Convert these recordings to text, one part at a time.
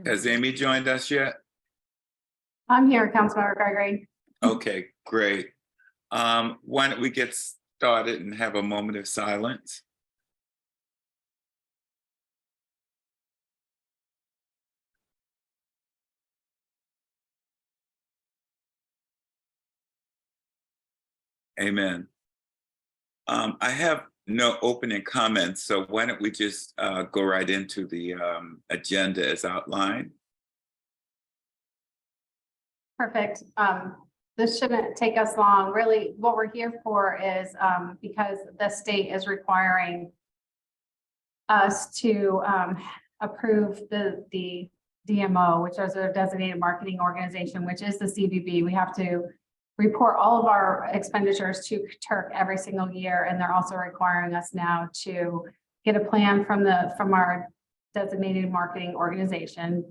Has Amy joined us yet? I'm here, Councilmember Gregory. Okay, great. Why don't we get started and have a moment of silence? Amen. I have no opening comments, so why don't we just go right into the agenda as outlined? Perfect. This shouldn't take us long. Really, what we're here for is because the state is requiring us to approve the DMO, which is a designated marketing organization, which is the CVB. We have to report all of our expenditures to Turk every single year, and they're also requiring us now to get a plan from our designated marketing organization,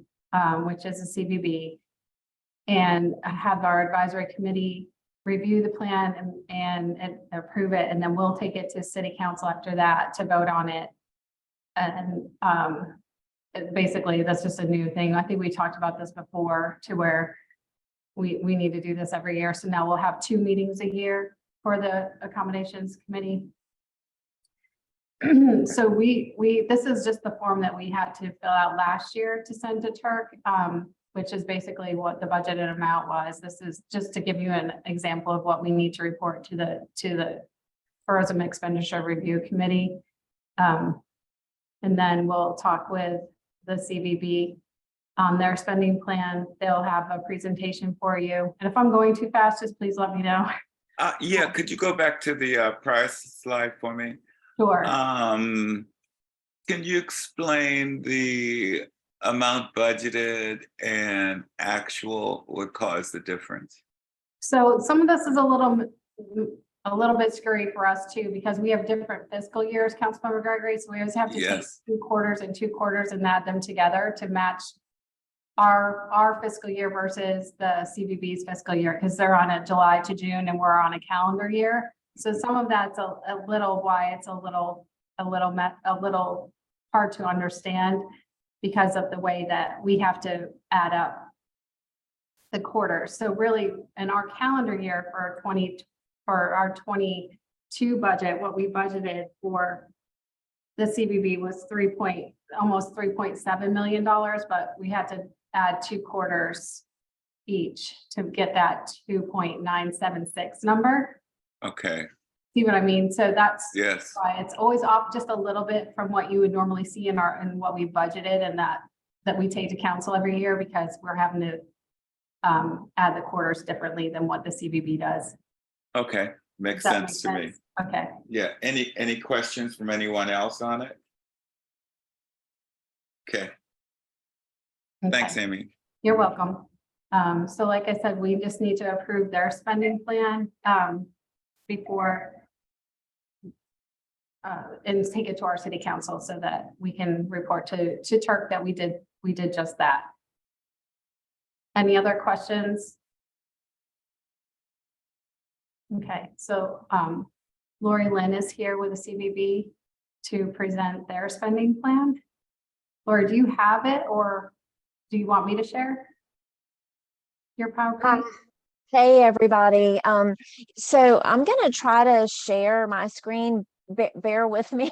which is the CVB, and have our advisory committee review the plan and approve it, and then we'll take it to city council after that to vote on it. And basically that's just a new thing. I think we talked about this before, to where we need to do this every year. So now we'll have 2 meetings a year for the accommodations committee. So this is just the form that we had to fill out last year to send to Turk, which is basically what the budgeted amount was. This is just to give you an example of what we need to report to the Tourism Expenditure Review Committee. And then we'll talk with the CVB on their spending plan. They'll have a presentation for you. And if I'm going too fast, just please let me know. Yeah, could you go back to the prior slide for me? Sure. Can you explain the amount budgeted and actual, what caused the difference? So some of this is a little bit scary for us too, because we have different fiscal years, Councilmember Gregory. So we always have to take 2 quarters and 2 quarters and add them together to match our fiscal year versus the CVB's fiscal year, because they're on a July to June and we're on a calendar year. So some of that's a little why it's a little hard to understand, because of the way that we have to add up the quarters. So really in our calendar year for our 22 budget, what we budgeted for the CVB was almost $3.7 million, but we had to add 2 quarters each to get that 2.976 number. Okay. See what I mean? So that's why it's always off just a little bit from what you would normally see in what we budgeted, and that we take to council every year, because we're having to add the quarters differently than what the CVB does. Okay, makes sense to me. Okay. Yeah. Any questions from anyone else on it? Okay. Thanks, Amy. You're welcome. So like I said, we just need to approve their spending plan before and take it to our city council so that we can report to Turk that we did just that. Any other questions? Okay, so Lori Lynn is here with the CVB to present their spending plan. Lori, do you have it, or do you want me to share your PowerPoint? Hey everybody. So I'm gonna try to share my screen. Bear with me.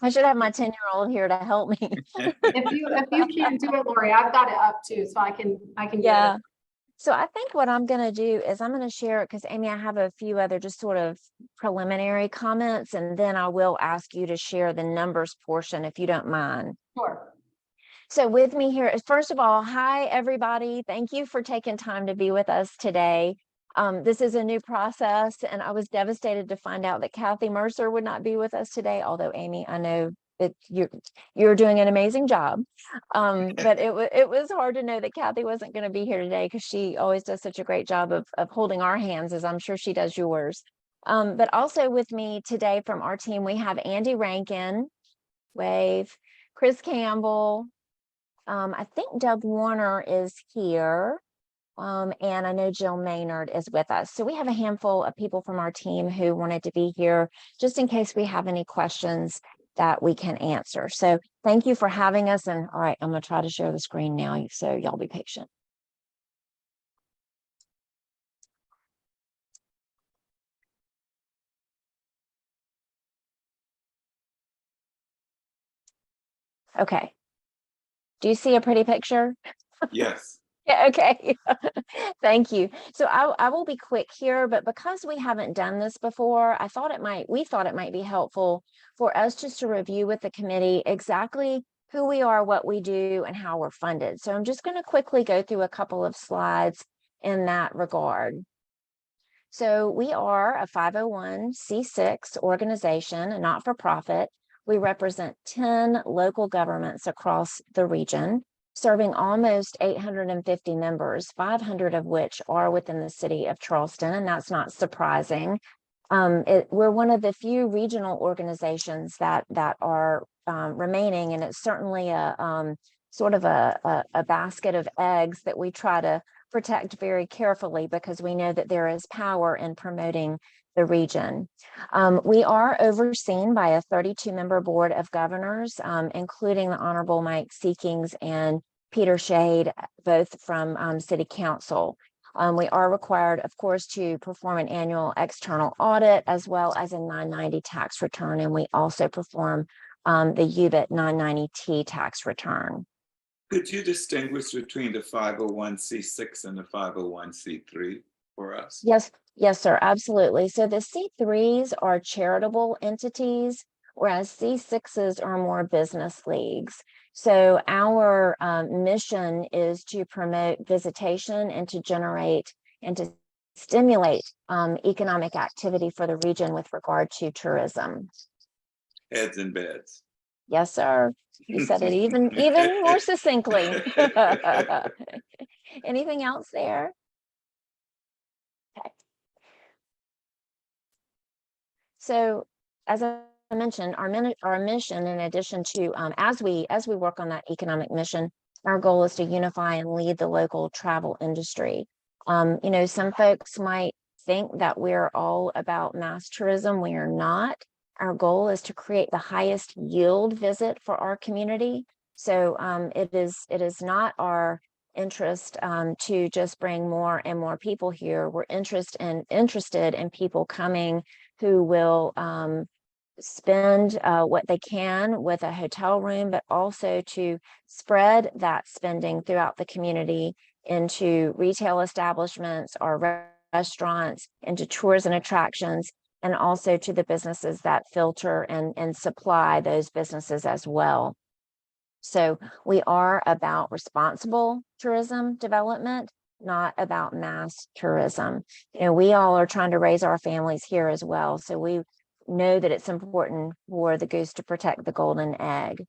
I should have my 10-year-old here to help me. If you can't do it, Lori, I've got it up too, so I can yeah. So I think what I'm going to do is I'm going to share it, because Amy, I have a few other just sort of preliminary comments, and then I will ask you to share the numbers portion if you don't mind. Sure. So with me here is, first of all, hi everybody. Thank you for taking time to be with us today. This is a new process, and I was devastated to find out that Kathy Mercer would not be with us today. Although Amy, I know that you're doing an amazing job, but it was hard to know that Kathy wasn't going to be here today, because she always does such a great job of holding our hands, as I'm sure she does yours. But also with me today from our team, we have Andy Rankin, wave, Chris Campbell. I think Deb Warner is here. And I know Jill Maynard is with us. So we have a handful of people from our team who wanted to be here just in case we have any questions that we can answer. So thank you for having us. And all right, I'm going to try to share the screen now, so y'all be patient. Okay. Do you see a pretty picture? Yes. Yeah, okay. Thank you. So I will be quick here, but because we haven't done this before, we thought it might be helpful for us just to review with the committee exactly who we are, what we do, and how we're funded. So I'm just going to quickly go through a couple of slides in that regard. So we are a 501c6 organization, a not-for-profit. We represent 10 local governments across the region, serving almost 850 members, 500 of which are within the city of Charleston, and that's not surprising. We're one of the few regional organizations that are remaining, and it's certainly a sort of a basket of eggs that we try to protect very carefully, because we know that there is power in promoting the region. We are overseen by a 32-member board of governors, including the Honorable Mike Seekings and Peter Shade, both from City Council. We are required, of course, to perform an annual external audit as well as a 990 tax return, and we also perform the UBIT 990T tax return. Could you distinguish between the 501c6 and the 501c3 for us? Yes, sir, absolutely. So the C3s are charitable entities, whereas C6s are more business leagues. So our mission is to promote visitation and to generate and to stimulate economic activity for the region with regard to tourism. Heads and beds. Yes, sir. You said it even more succinctly. Anything else there? Okay. So as I mentioned, our mission, in addition to as we work on that economic mission, our goal is to unify and lead the local travel industry. Some folks might think that we're all about mass tourism. We are not. Our goal is to create the highest yield visit for our community. So it is not our interest to just bring more and more people here. We're interested in people coming who will spend what they can with a hotel room, but also to spread that spending throughout the community into retail establishments or restaurants, into tours and attractions, and also to the businesses that filter and supply those businesses as well. So we are about responsible tourism development, not about mass tourism. We all are trying to raise our families here as well. So we know that it's important for the goose to protect the golden egg.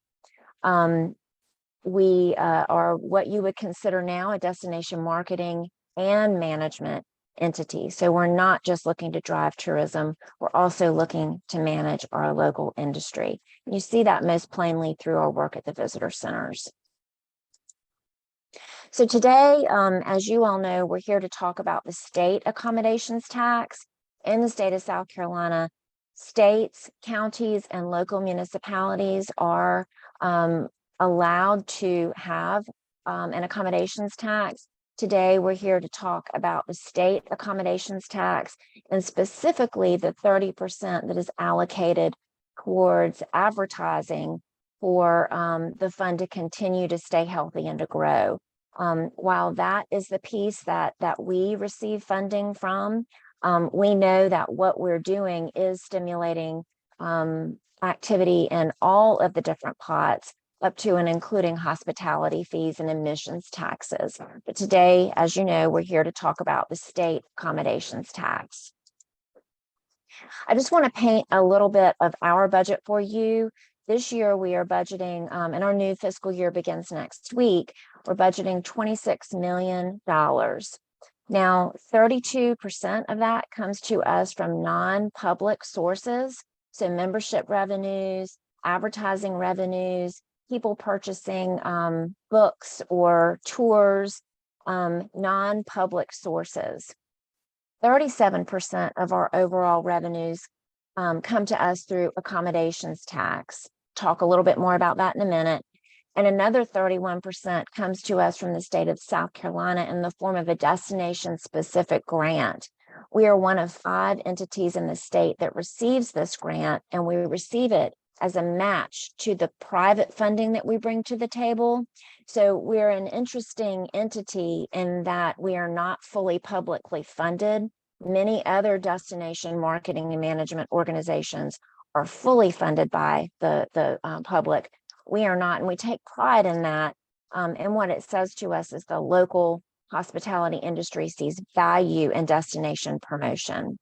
We are what you would consider now a destination marketing and management entity. So we're not just looking to drive tourism, we're also looking to manage our local industry. And you see that most plainly through our work at the visitor centers. So today, as you all know, we're here to talk about the state accommodations tax in the state of South Carolina. States, counties, and local municipalities are allowed to have an accommodations tax. Today, we're here to talk about the state accommodations tax, and specifically the 30% that is allocated towards advertising for the fund to continue to stay healthy and to grow. While that is the piece that we receive funding from, we know that what we're doing is stimulating activity in all of the different pots, up to and including hospitality fees and admissions taxes. But today, as you know, we're here to talk about the state accommodations tax. I just want to paint a little bit of our budget for you. This year, we are budgeting, and our new fiscal year begins next week. We're budgeting $26 million. Now, 32% of that comes to us from non-public sources. So membership revenues, advertising revenues, people purchasing books or tours, non-public sources. 37% of our overall revenues come to us through accommodations tax. talk a little bit more about that in a minute. And another 31% comes to us from the state of South Carolina in the form of a destination-specific grant. We are one of 5 entities in the state that receives this grant, and we receive it as a match to the private funding that we bring to the table. So we're an interesting entity in that we are not fully publicly funded. Many other destination marketing and management organizations are fully funded by the public. We are not, and we take pride in that. And what it says to us is the local hospitality industry sees value in destination promotion.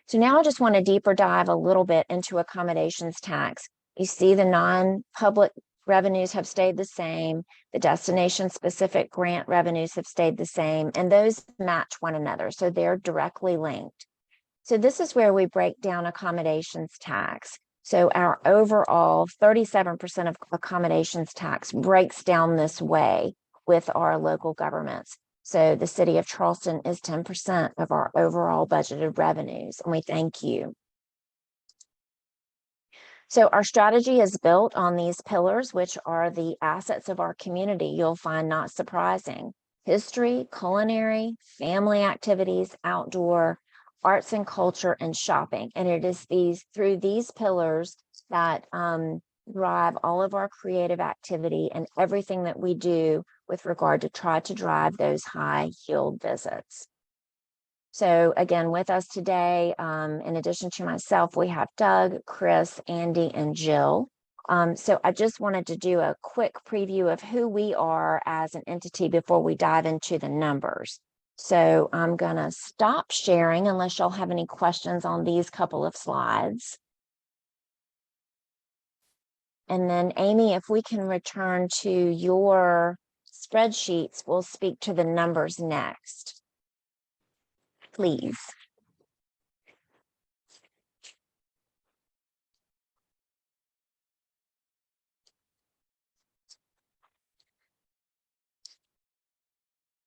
So now I just want to deeper dive a little bit into accommodations tax. You see the non-public revenues have stayed the same. The destination specific grant revenues have stayed the same, and those match one another. So they're directly linked. So this is where we break down accommodations tax. So our overall 37% of accommodations tax breaks down this way with our local governments. So the city of Charleston is 10% of our overall budgeted revenues, and we thank you. So our strategy is built on these pillars, which are the assets of our community. You'll find not surprising: history, culinary, family activities, outdoor, arts and culture, and shopping. And it is through these pillars that drive all of our creative activity and everything that we do with regard to try to drive those high yield visits. So again, with us today, in addition to myself, we have Doug, Chris, Andy, and Jill. So I just wanted to do a quick preview of who we are as an entity before we dive into the numbers. So I'm gonna stop sharing unless y'all have any questions on these couple of slides. And then Amy, if we can return to your spreadsheets, we'll speak to the numbers next. Please.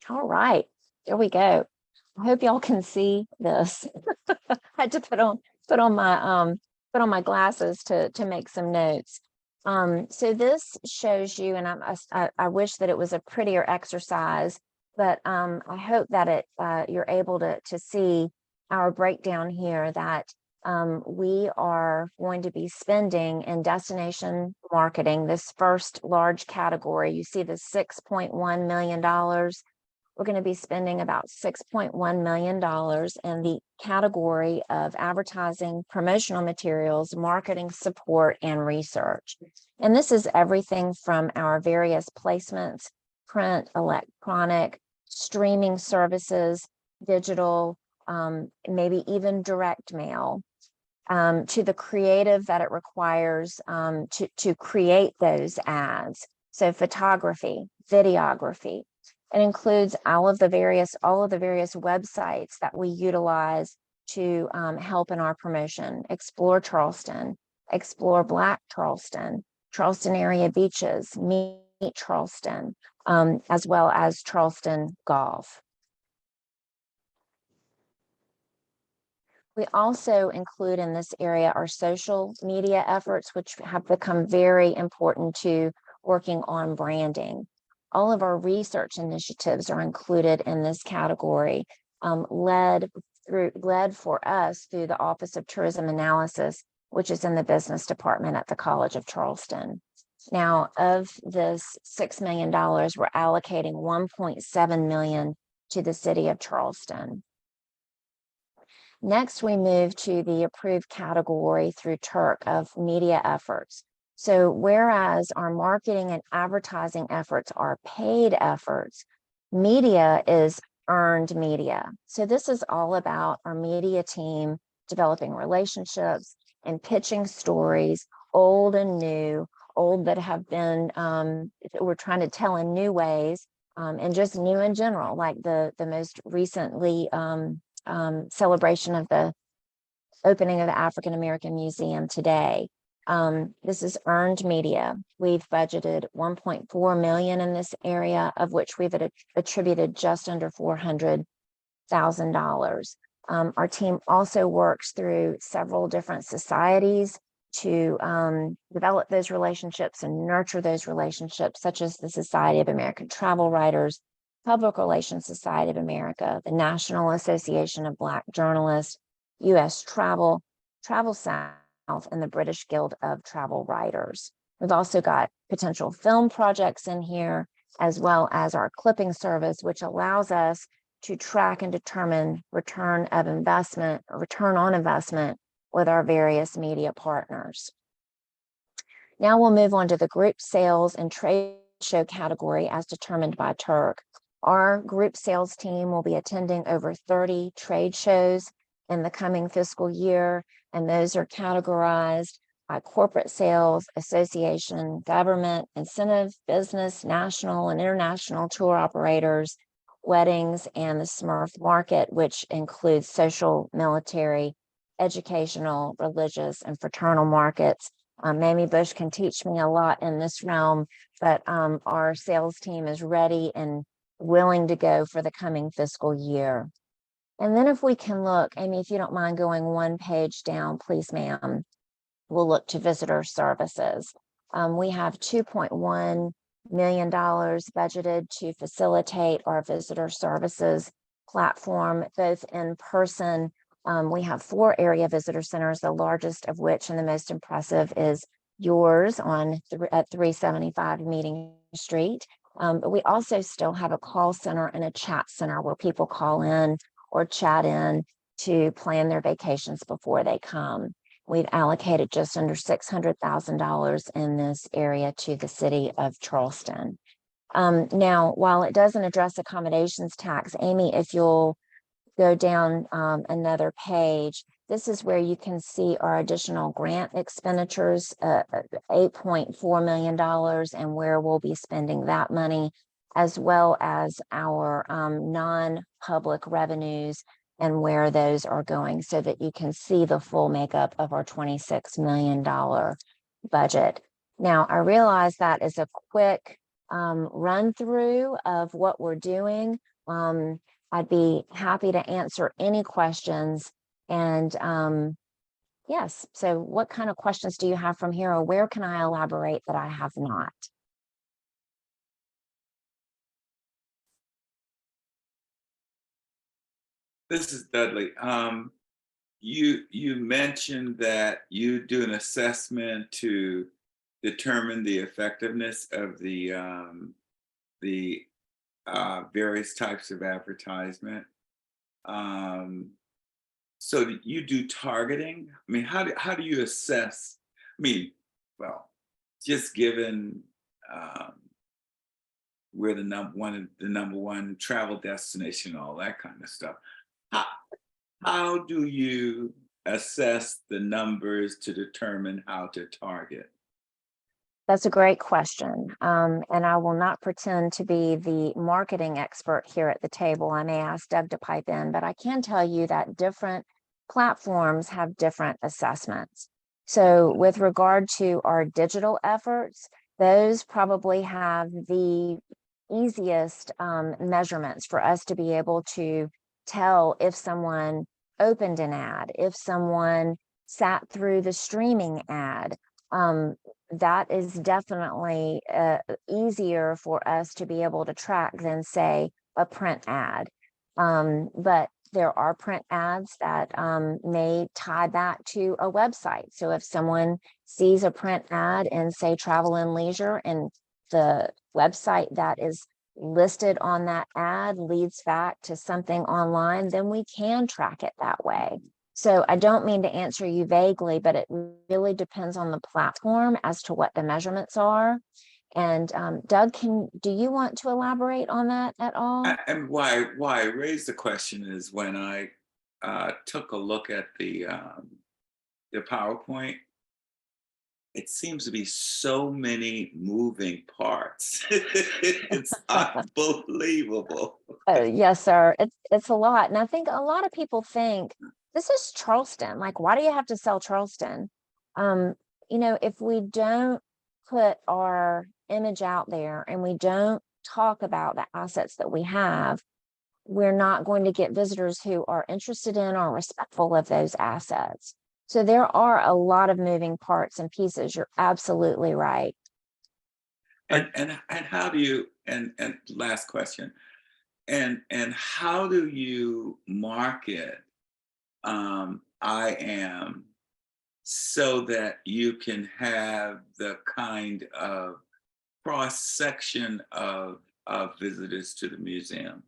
All right, there we go. I hope y'all can see this. I had to put on my glasses to make some notes. So this shows you, and I wish that it was a prettier exercise, but I hope that you're able to see our breakdown here, that we are going to be spending in destination marketing, this first large category. You see the $6.1 million. We're going to be spending about $6.1 million in the category of advertising, promotional materials, marketing support, and research. And this is everything from our various placements, print, electronic, streaming services, digital, maybe even direct mail, to the creative that it requires to create those ads. So photography, videography. It includes all of the various websites that we utilize to help in our promotion. Explore Charleston, Explore Black Charleston, Charleston area beaches, Meet Charleston, as well as Charleston Golf. We also include in this area our social media efforts, which have become very important to working on branding. All of our research initiatives are included in this category, led for us through the Office of Tourism Analysis, which is in the business department at the College of Charleston. Now, of this $6 million, we're allocating $1.7 million to the city of Charleston. Next, we move to the approved category through Turk of media efforts. So whereas our marketing and advertising efforts are paid efforts, media is earned media. So this is all about our media team developing relationships and pitching stories, old and new, old that have been, we're trying to tell in new ways, and just new in general, like the most recently celebration of the opening of the African American Museum today. This is earned media. We've budgeted $1.4 million in this area, of which we've attributed just under $400,000. Our team also works through several different societies to develop those relationships and nurture those relationships, such as the Society of American Travel Writers, Public Relations Society of America, the National Association of Black Journalists, U.S. Travel, Travel South, and the British Guild of Travel Writers. We've also got potential film projects in here, as well as our clipping service, which allows us to track and determine return on investment with our various media partners. Now we'll move on to the group sales and trade show category as determined by Turk. Our group sales team will be attending over 30 trade shows in the coming fiscal year, and those are categorized by corporate sales, association, government, incentive, business, national and international tour operators, weddings, and the Smurf market, which includes social, military, educational, religious, and fraternal markets. Mamie Bush can teach me a lot in this realm, but our sales team is ready and willing to go for the coming fiscal year. And then if we can look, Amy, if you don't mind going one page down, please, ma'am, we'll look to visitor services. We have $2.1 million budgeted to facilitate our visitor services platform, both in person. We have 4 area visitor centers, the largest of which and the most impressive is yours at 375 Meeting Street. But we also still have a call center and a chat center where people call in or chat in to plan their vacations before they come. We've allocated just under $600,000 in this area to the city of Charleston. Now, while it doesn't address accommodations tax, Amy, if you'll go down another page, this is where you can see our additional grant expenditures, $8.4 million, and where we'll be spending that money, as well as our non-public revenues and where those are going, so that you can see the full makeup of our $26 million budget. Now, I realize that is a quick run through of what we're doing. I'd be happy to answer any questions. And yes, so what kind of questions do you have from here, or where can I elaborate that I have not? This is Dudley. You mentioned that you do an assessment to determine the effectiveness of the various types of advertisement. So you do targeting. I mean, how do you assess? I mean, well, just given we're the number one travel destination, all that kind of stuff. How do you assess the numbers to determine how to target? That's a great question. And I will not pretend to be the marketing expert here at the table. I may ask Doug to pipe in, but I can tell you that different platforms have different assessments. So with regard to our digital efforts, those probably have the easiest measurements for us to be able to tell if someone opened an ad, if someone sat through the streaming ad. That is definitely easier for us to be able to track than, say, a print ad. But there are print ads that may tie back to a website. So if someone sees a print ad in, say, Travel and Leisure, and the website that is listed on that ad leads back to something online, then we can track it that way. So I don't mean to answer you vaguely, but it really depends on the platform as to what the measurements are. And Doug, do you want to elaborate on that at all? And why I raised the question is when I took a look at the PowerPoint, it seems to be so many moving parts. It's unbelievable. Yes, sir. It's a lot. And I think a lot of people think, this is Charleston. Like, why do you have to sell Charleston? If we don't put our image out there and we don't talk about the assets that we have, we're not going to get visitors who are interested in or respectful of those assets. So there are a lot of moving parts and pieces. You're absolutely right. And how do you, and last question, and how do you market I am so that you can have the kind of cross section of visitors to the museum?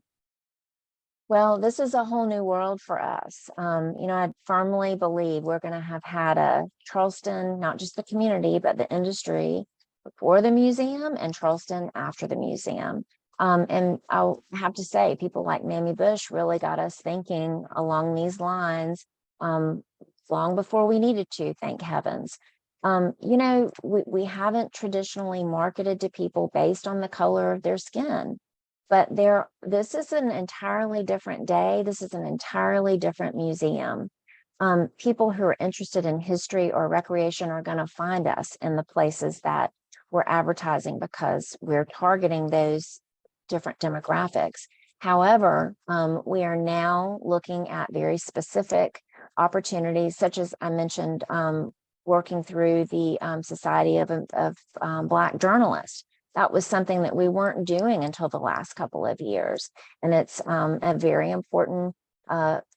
Well, this is a whole new world for us. I firmly believe we're going to have had a Charleston, not just the community, but the industry before the museum and Charleston after the museum. And I'll have to say, people like Mamie Bush really got us thinking along these lines long before we needed to, thank heavens. We haven't traditionally marketed to people based on the color of their skin. But this is an entirely different day. This is an entirely different museum. People who are interested in history or recreation are going to find us in the places that we're advertising because we're targeting those different demographics. However, we are now looking at very specific opportunities, such as I mentioned, working through the Society of Black Journalists. That was something that we weren't doing until the last couple of years. And it's a very important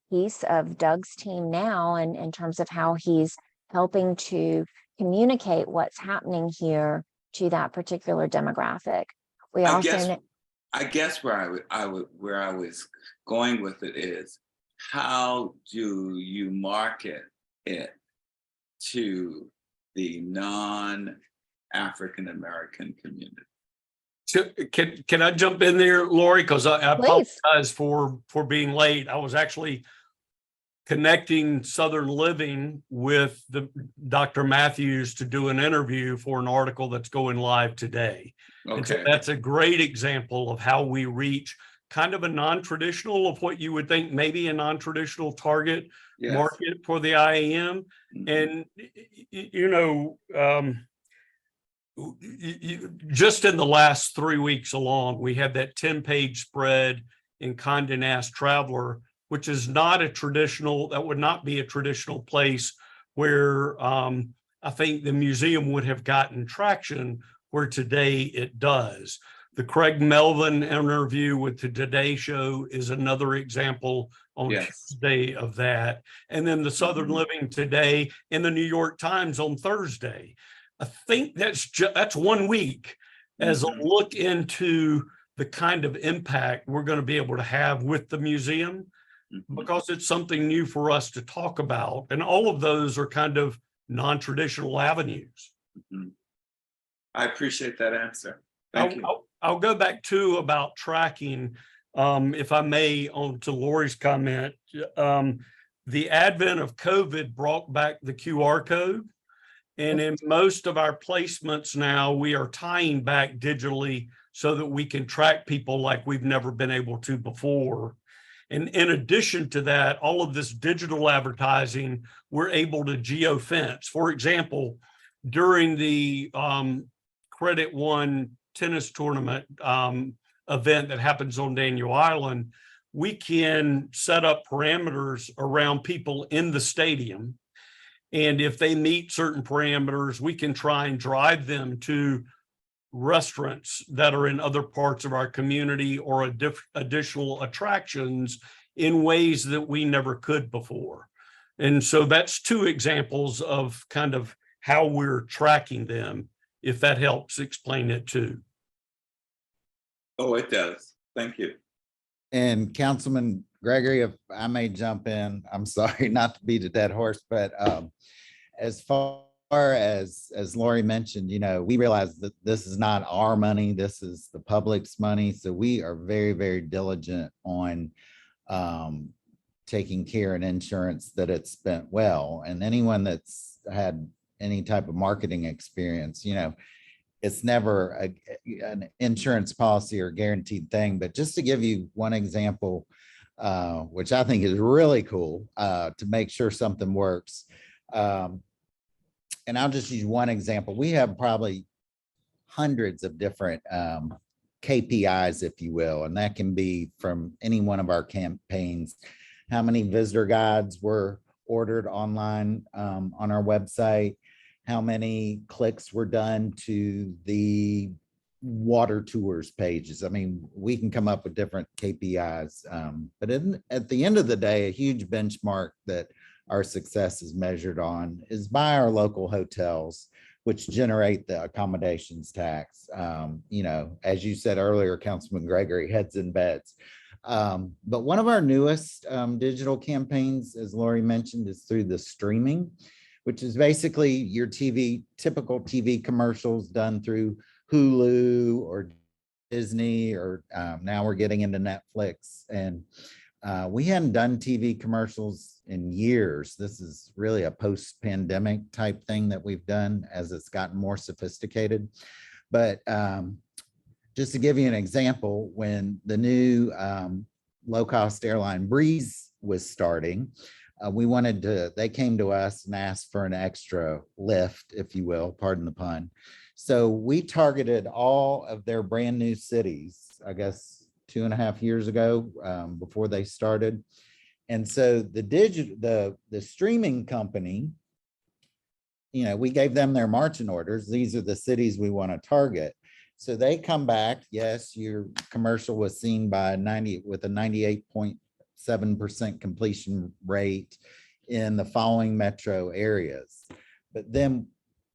piece of Doug's team now in terms of how he's helping to communicate what's happening here to that particular demographic. We I guess where I was going with it is, how do you market it to the non-African American community? Can I jump in there, Lori? Because I Please. apologize for being late. I was actually connecting Southern Living with Dr. Matthews to do an interview for an article that's going live today. And so Okay. that's a great example of how we reach kind of a non-traditional of what you would think maybe a non-traditional target Yes. market for the IAM. Mhm. And just in the last 3 weeks alone, we had that 10-page spread in Condé Nast Traveler, which is not a traditional, that would not be a traditional place where I think the museum would have gotten traction, where today it does. The Craig Melvin interview with the Today Show is another example on Yes. Tuesday of that. And then the Southern Living today and the New York Times on Thursday. I think that's 1 week as a look into the kind of impact we're going to be able to have with the museum, because it's something new for us to talk about. And all of those are kind of non-traditional avenues. I appreciate that answer. Thank you. I'll go back to about tracking, if I may, on to Lori's comment. The advent of COVID brought back the QR code. And in most of our placements now, we are tying back digitally so that we can track people like we've never been able to before. And in addition to that, all of this digital advertising, we're able to geofence. For example, during the Credit One tennis tournament event that happens on Daniel Island, we can set up parameters around people in the stadium. And if they meet certain parameters, we can try and drive them to restaurants that are in other parts of our community or additional attractions in ways that we never could before. And so that's 2 examples of kind of how we're tracking them, if that helps explain it too. Oh, it does. Thank you. And Councilman Gregory, if I may jump in, I'm sorry not to beat a dead horse, but as far as Lori mentioned, we realize that this is not our money, this is the public's money. So we are very, very diligent on taking care and insurance that it's spent well. And anyone that's had any type of marketing experience, it's never an insurance policy or guaranteed thing. But just to give you one example, which I think is really cool to make sure something works. And I'll just use one example. We have probably hundreds of different KPIs, if you will, and that can be from any one of our campaigns, how many visitor guides were ordered online on our website, how many clicks were done to the water tours pages. I mean, we can come up with different KPIs, but at the end of the day, a huge benchmark that our success is measured on is by our local hotels, which generate the accommodations tax. You know, as you said earlier, Councilman Gregory, heads and beds. But one of our newest digital campaigns, as Lori mentioned, is through the streaming, which is basically your typical TV commercials done through Hulu or Disney, or now we're getting into Netflix. And we hadn't done TV commercials in years. This is really a post-pandemic type thing that we've done as it's gotten more sophisticated. But just to give you an example, when the new low-cost airline Breeze was starting, they came to us and asked for an extra lift, if you will, pardon the pun. So we targeted all of their brand new cities, I guess 2.5 years ago, before they started. And so the streaming company, you know, we gave them their marching orders. These are the cities we want to target. So they come back, yes, your commercial was seen by with a 98.7% completion rate in the following metro areas. But then,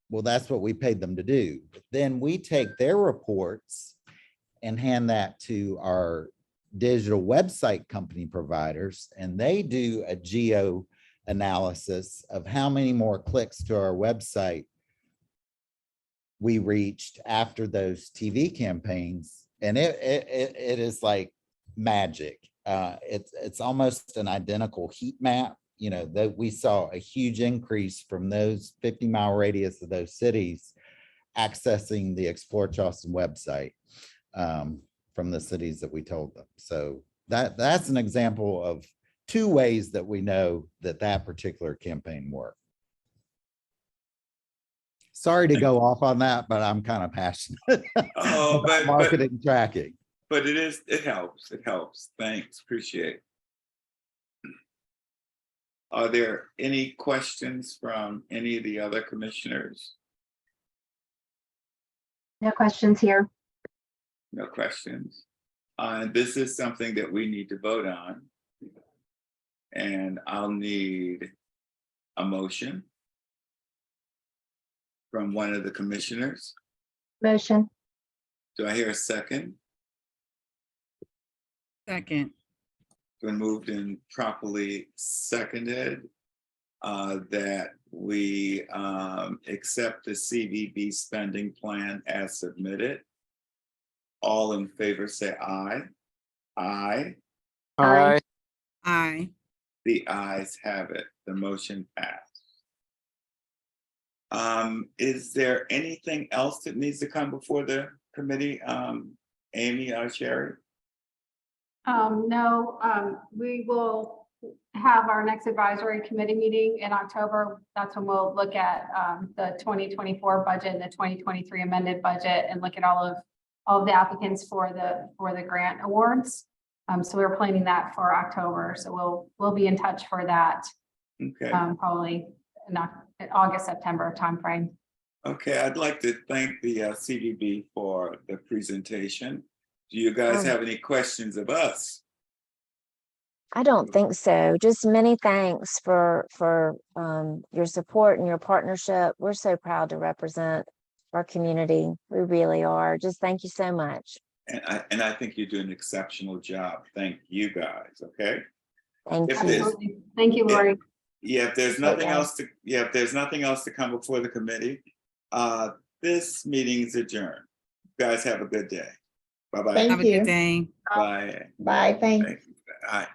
well, that's what we paid them to do. But then we take their reports and hand that to our digital website company providers, and they do a geo analysis of how many more clicks to our website we reached after those TV campaigns. And it is like magic. It's almost an identical heat map. You know, that we saw a huge increase from those 50-mile radius of those cities accessing the Explore Charleston website from the cities that we told them. So that's an example of 2 ways that we know that particular campaign worked. Sorry to go off on that, but I'm kind of passionate about marketing tracking. But it helps. It helps. Thanks. Appreciate it. Are there any questions from any of the other commissioners? No questions here. No questions. And this is something that we need to vote on. And I'll need a motion from one of the commissioners. Motion. Do I hear a second? Second. Been moved and properly seconded that we accept the CVB spending plan as submitted. All in favor say aye. Aye. Aye. Aye. The ayes have it. The motion passed. Is there anything else that needs to come before the committee? Amy or Sherry? No, we will have our next advisory committee meeting in October. That's when we'll look at the 2024 budget and the 2023 amended budget and look at all of the applicants for the grant awards. So we're planning that for October. So we'll be in touch for that. Okay. Probably not August, September timeframe. Okay, I'd like to thank the CVB for the presentation. Do you guys have any questions of us? I don't think so. Just many thanks for your support and your partnership. We're so proud to represent our community. We really are. Just thank you so much. And I think you do an exceptional job. Thank you guys. Okay. Thank If you. there's- Absolutely. Thank you, Lori. if there's nothing else to come before the committee, this meeting is adjourned. You guys have a good day. Bye-bye. Have a good day. Bye. Bye. Thanks. Bye.